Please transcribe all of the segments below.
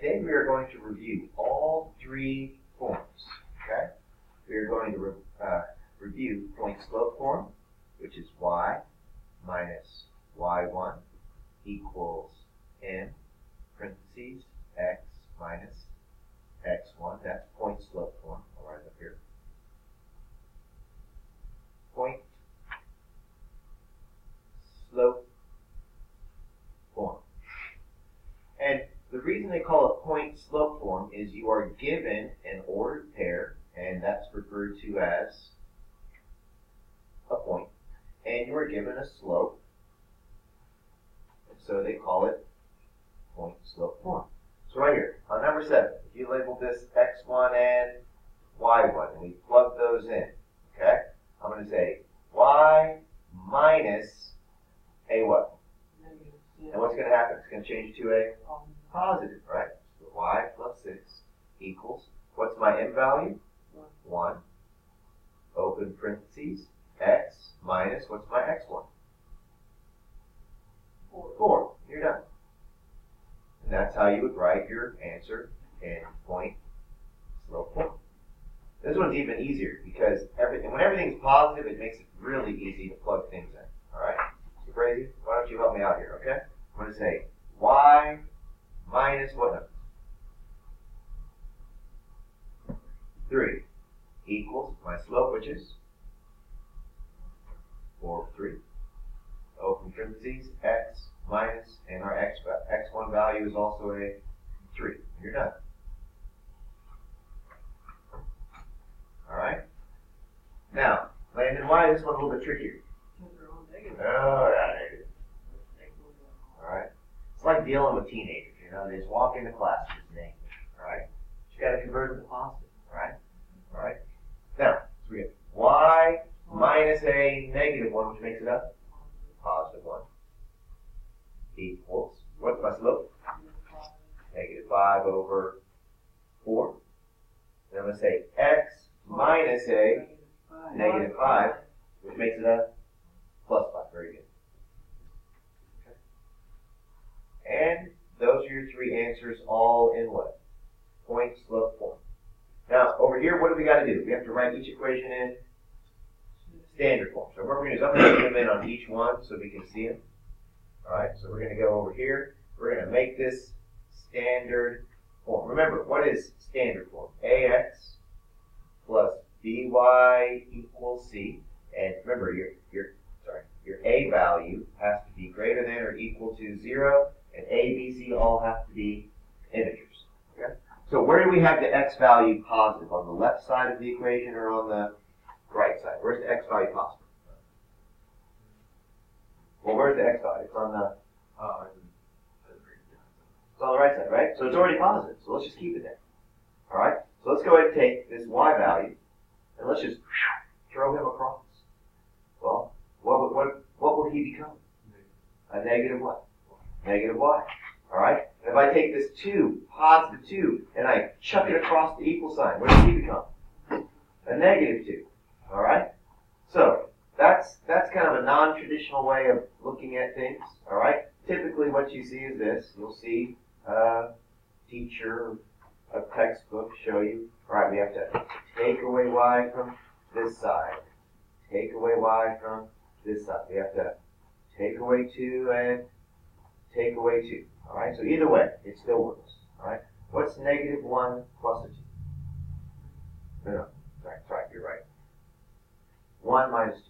today we are going to review all three forms. Okay? We are going to review point slope form, which is y minus y1 equals m parentheses x minus x1. That's point slope form. I'll write it up here. Point slope form. And the reason they call it point slope form is you are given an ordered pair, and that's referred to as a point, and you are given a slope, and so they call it point slope form. So right here, on number 7, if you label this x1 and y1, and we plug those in, okay, I'm going to say y minus a what? And what's going to happen? It's going to change to a positive, right? So y plus 6 equals, what's my m value? 1. Open parentheses, x minus, what's my x1? 4. You're done. And that's how you would write your answer in point slope form. This one's even easier because when everything's positive, it makes it really easy to plug things in. All right? So crazy? Why don't you help me out here, okay? I'm going to say y minus what number? 3 equals my slope, which is 4 over 3. Open parentheses, x minus, and our x1 value is also a 3. You're done. All right? Now, Landon, why is this one a little bit trickier? All right. All right. It's like dealing with teenagers, you know. They just walk into class with an English, all right? You got to convert them to positive, all right? All right. Now, so we get y minus a negative 1, which makes it a positive 1, equals, what's my slope? Negative 5 over 4. And I'm going to say x minus a negative 5, which makes it a plus 5. Very good. Okay. And those are your three answers, all in what? Point slope form. Now, over here, what do we got to do? We have to write each equation in standard form. So what we're going to do is I'm going to put them in on each one so we can see them. All right, so we're going to go over here. We're going to make this standard form. Remember, what is standard form? AX plus BY equals C. And remember, your A value has to be greater than or equal to 0, and A, B, C all have to be integers. Okay? So where do we have the x value positive? On the left side of the equation or on the right side? Where's the x value positive? Well, where's the x value? It's on the it's on the right side, right? So it's already positive. So let's just keep it there. All right. So let's go ahead and take this y value and let's just throw him across. Well, what will he become? A negative what? Negative y. All right. And if I take this 2, positive 2, and I chuck it across the equal sign, what does he become? A negative 2. All right. So that's kind of a non-traditional way of looking at things. All right. Typically, what you see is this. You'll see a teacher, a textbook show you. All right. We have to take away y from this side. Take away y from this side. We have to take away 2 and take away 2. All right, so either way, it still works. All right, what's negative 1 plus a 2? No, sorry, you're right. 1 minus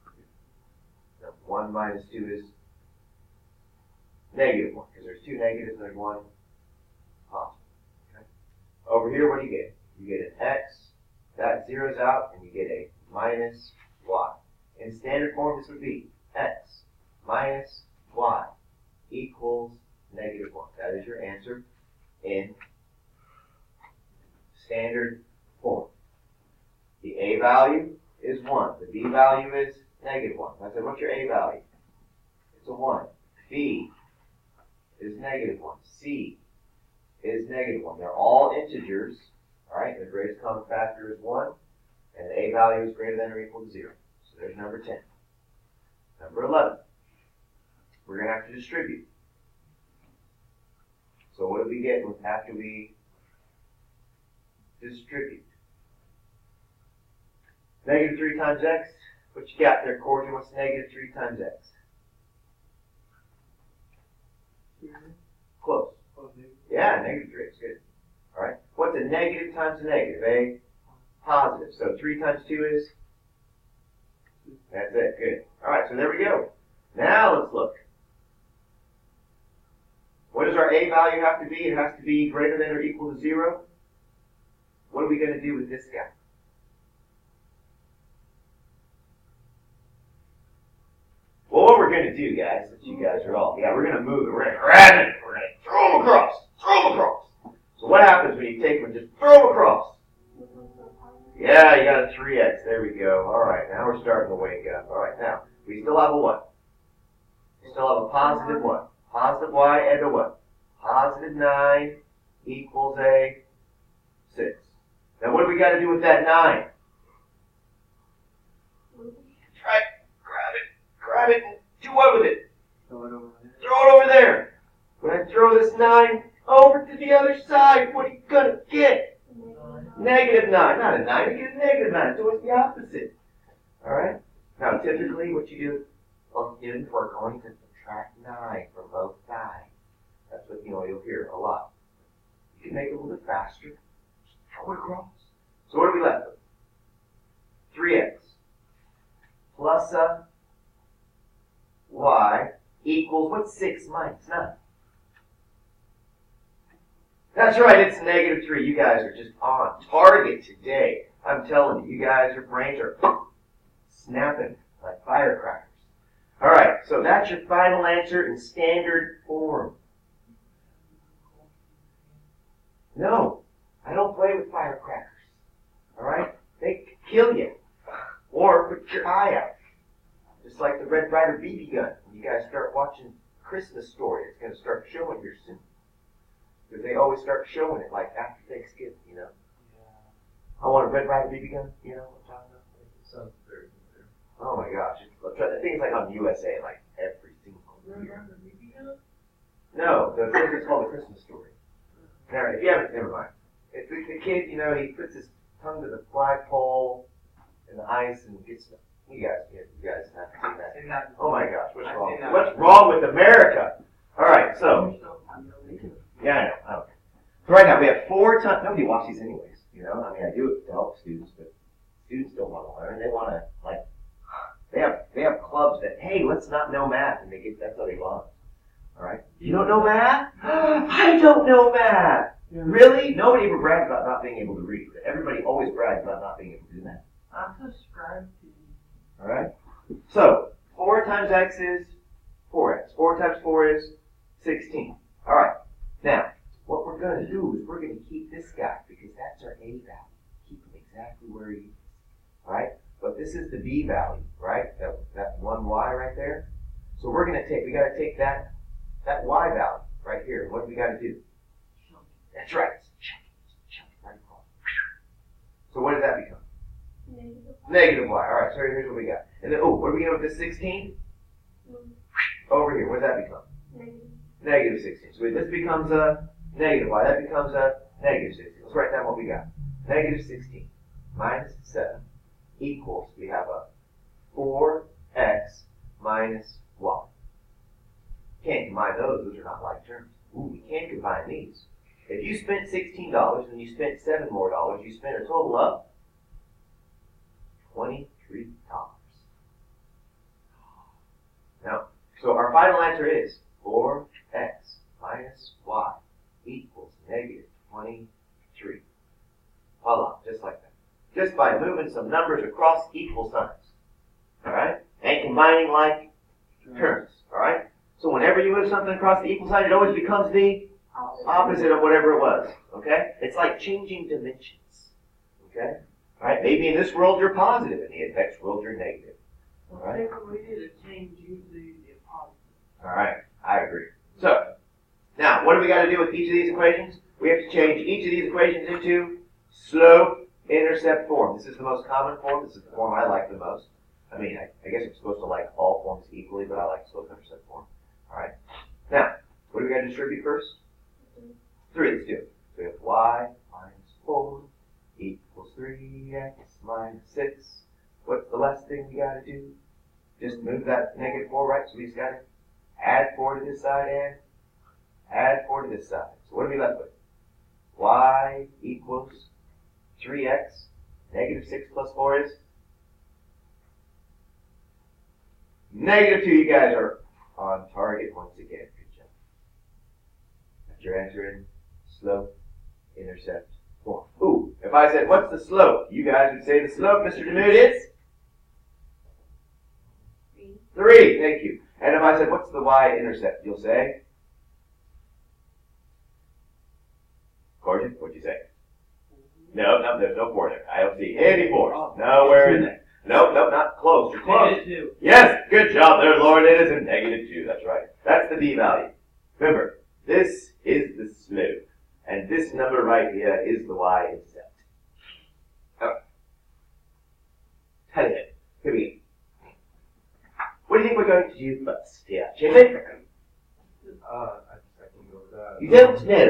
2. No, 1 minus 2 is negative 1, because there's 2 negatives and there's 1 positive. Okay? Over here, what do you get? You get an x, that zeroes out, and you get a minus y. In standard form, this would be x minus y equals negative 1. That is your answer in standard form. The a value is 1. The b value is negative 1. I said, what's your a value? It's a 1. B is negative 1. C is negative 1. They're all integers. All right, the greatest common factor is 1, and the a value is greater than or equal to 0. So there's number 10. Number 11. We're going to have to distribute. So what do we get after we distribute? Negative 3 times x. What you got there, Corey? What's negative 3 times x? Close. Yeah, negative 3. It's good. All right. What's a negative times a negative? A positive. So 3 times 2 is? That's it. Good. All right. So there we go. Now let's look. What does our a value have to be? It has to be greater than or equal to 0. What are we going to do with this guy? Well, what we're going to do, guys, since you guys are all, we're going to move it. We're going to grab it. We're going to throw them across. Throw them across. So what happens when you take them and just throw them across? Yeah, you got a 3x. There we go. All right, now we're starting to wake up. All right, now, we still have a what? We still have a positive what? Positive y and a what? Positive 9 equals a 6. Now, what do we got to do with that 9? Right. Grab it and do what with it? Throw it over there. Throw it over there. When I throw this 9 over to the other side, what are you going to get? Negative 9. Not a 9, you get a negative 9. So it's the opposite. Alright? Now, typically, what you do, well, we're going to subtract 9 from both sides. That's what, you'll hear a lot. You can make it a little bit faster. Just throw it across. So what are we left with? 3x plus a y equals, what's 6 minus 9? That's right, it's negative 3. You guys are just on target today. I'm telling you, you guys, your brains are snapping like firecrackers. All right, so that's your final answer in standard form. No, I don't play with firecrackers. All right? They kill you. Or put your eye out. Just like the Red Ryder BB gun. When you guys start watching Christmas Story, it's going to start showing here soon. Because they always start showing it like after Thanksgiving, Yeah. I want a Red Ryder BB gun, what I'm talking about? It sounds very familiar. Oh my gosh. The thing's like on USA like every single year. Red Ryder BB gun? No, the thing is called The Christmas Story. Alright, if you haven't, never mind. It's the kid, he puts his tongue to the flagpole in the ice and gets you guys have seen that. Oh my gosh, what's wrong? What's wrong with America? Alright, so yeah, I know. Okay. So right now we have 4 times. Nobody watches these anyways. I do it to help students, but students don't want to learn. They want to they have clubs that let's not know math, and that's how they learn. All right. You don't know math? I don't know math. Really? Nobody ever brags about not being able to read. Everybody always brags about not being able to do that. I'm subscribed to you. All right. So 4 times x is 4x. 4 times 4 is 16. All right. Now, what we're going to do is we're going to keep this guy because that's our a value. Keep him exactly where he is. All right? But this is the b value, right? That 1y right there. So we got to take that y value right here. What do we got to do? That's right. Chunk right across. So what does that become? Negative y. All right, so here's what we got. And then, what do we get with this 16? Over here, what does that become? Negative 16. So this becomes a negative y. That becomes a negative 16. Let's write down what we got. Negative 16 minus 7 equals, we have a 4x minus y. Can't combine those. Those are not like terms. Ooh, we can combine these. If you spent $16 and you spent $7 more, you spent a total of $23. Now, so our final answer is 4x minus y equals negative 23. Voila, just like that. Just by moving some numbers across equal signs. Alright? And combining like terms. Alright? So whenever you move something across the equal sign, it always becomes the opposite of whatever it was. Okay? It's like changing dimensions. Okay? Alright? Maybe in this world you're positive, in the next world you're negative. Alright? Alright, I agree. So, now, what do we got to do with each of these equations? We have to change each of these equations into slope-intercept form. This is the most common form. This is the form I like the most. I mean, I guess I'm supposed to like all forms equally, but I like slope-intercept form. Alright. Now, what do we got to distribute first? 3, let's do it. So we have y minus 4 equals 3x minus 6. What's the last thing we got to do? Just move that negative 4, right? So we just got to add 4 to this side and add 4 to this side. So what are we left with? Y equals 3x. Negative 6 plus 4 is? Negative 2. You guys are on target once again. Good job. That's your answer in slope-intercept form. Ooh, if I said, what's the slope? You guys would say the slope, Mr. DeMood, is? 3. Thank you. And if I said, what's the y-intercept? You'll say? Corjan, what'd you say? No, there's no 4 there. I don't see any 4s. Nowhere in there. Nope, not close. You're close. -2. Yes, good job there, Lauren. It is a -2. That's right. That's the b value. Remember, this is the slope. And this number right here is the y-intercept. Okay. Tell you, here we go. What do you think we're going to do first here, Jimmy? I can go with that. You don't know,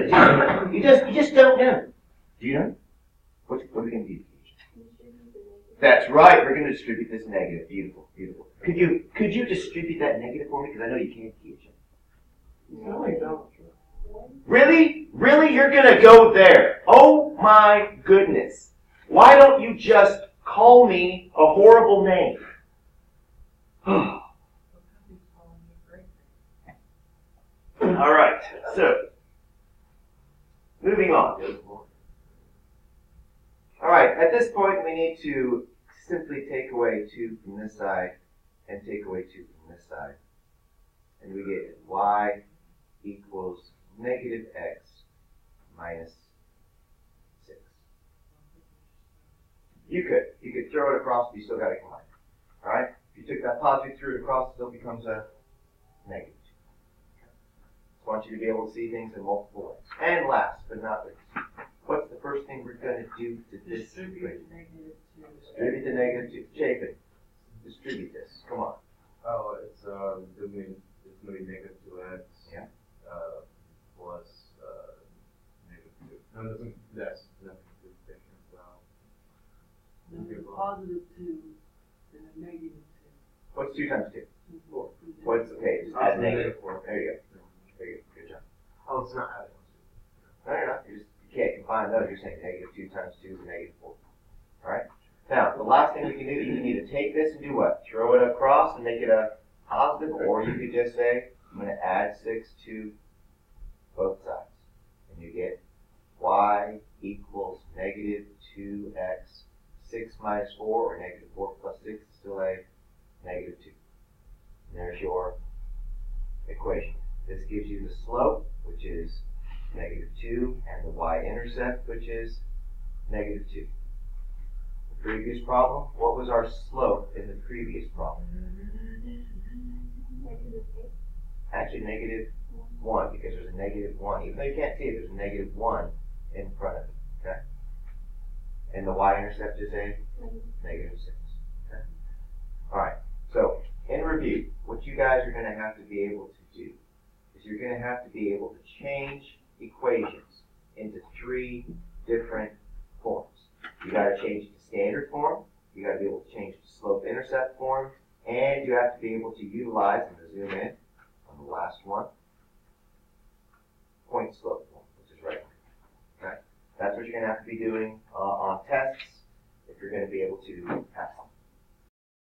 do you? You just don't know. Do you know? What are we going to do? That's right. We're going to distribute this negative. Beautiful, beautiful. Could you distribute that negative for me? Because I know you can't teach it. No, I don't. Really? Really? You're going to go there? Oh my goodness. Why don't you just call me a horrible name? All right. So, moving on. All right. At this point, we need to simply take away 2 from this side and take away 2 from this side. And we get y equals negative x minus 6. You could throw it across, but you still got to combine it. All right? If you took that positive, threw it across, it still becomes a negative 2. I want you to be able to see things in multiple ways. And last but not least, what's the first thing we're going to do to this equation? Distribute the negative 2. Chapin, distribute this. Come on. Oh, it's going to be negative 2x. Yeah. Plus negative 2. No, it doesn't. That's nothing to do with as well. There's a +2 and a -2. What's 2 times 2? 4. What's, okay, just add negative 4. There you go. There you go. Good job. Oh, it's not adding. No. You can't combine those. You're saying negative 2 times 2 is negative 4. All right? Now, the last thing we can do, you can either take this and do what? Throw it across and make it a positive, or you could just say, I'm going to add 6 to both sides. And you get y equals negative 2x, 6 minus 4, or negative 4 plus 6 is still a negative 2. And there's your equation. This gives you the slope, which is negative 2, and the y-intercept, which is negative 2. The previous problem, what was our slope in the previous problem? Actually, negative 1, because there's a negative 1. Even though you can't see it, there's a negative 1 in front of it. Okay? And the y-intercept is a negative 6. Okay? Alright, so in review, what you guys are going to have to be able to do is you're going to have to be able to change equations into 3 different forms. You got to change it to standard form, you got to be able to change it to slope-intercept form, and you have to be able to utilize, I'm going to zoom in on the last one, point slope form, which is right here. Okay? That's what you're going to have to be doing on tests if you're going to be able to pass them.